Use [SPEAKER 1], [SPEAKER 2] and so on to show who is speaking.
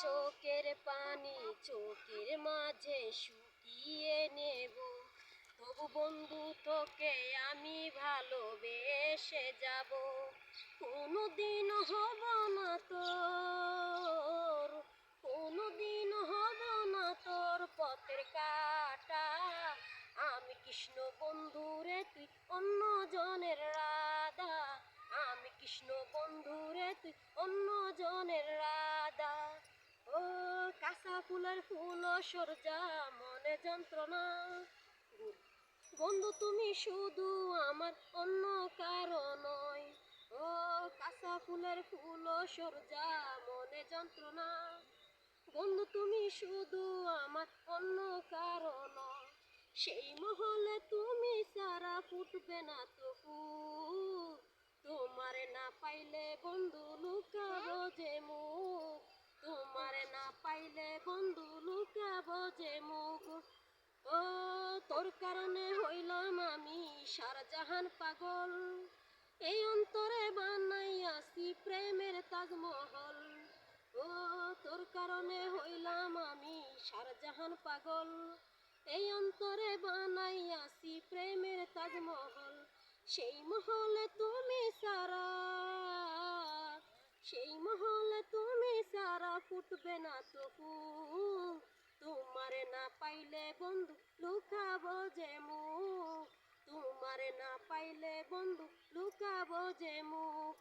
[SPEAKER 1] চোখের পানি চোখের মাঝে শুকিয়ে নেব, তবু বন্ধু তোকে আমি ভালোবেসে যাব। কোনোদিন হব না তোর, কোনোদিন হব না তোর পথের কাটা। আমি কৃষ্ণ বন্ধুরে তুই অন্য জনের রাধা, আমি কৃষ্ণ বন্ধুরে তুই অন্য জনের রাধা। ও কাঁচা ফুলের ফুল সরজা মনে যন্ত্রণা, বন্ধু তুমি শুধু আমার অন্য কারো নয়। ও কাঁচা ফুলের ফুল সরজা মনে যন্ত্রণা, বন্ধু তুমি শুধু আমার অন্য কারো নয়। সেই মহলে তুমি সারা ফুটবে না তো ফুল, তোমারে না পাইলে বন্ধু লুকাবো যে মুখ, তোমারে না পাইলে বন্ধু লুকাবো যে মুখ। ও তোর কারণে হইলাম আমি সারাজাহান পাগল, এই অন্তরে বানাইয়াছি প্রেমের তাজমহল। ও তোর কারণে হইলাম আমি সারাজাহান পাগল, এই অন্তরে বানাইয়াছি প্রেমের তাজমহল। সেই মহলে তুমি সারা, সেই মহলে তুমি সারা ফুটবে না তো ফুল, তোমারে না পাইলে বন্ধু লুকাবো যে মুখ, তোমারে না পাইলে বন্ধু লুকাবো যে মুখ।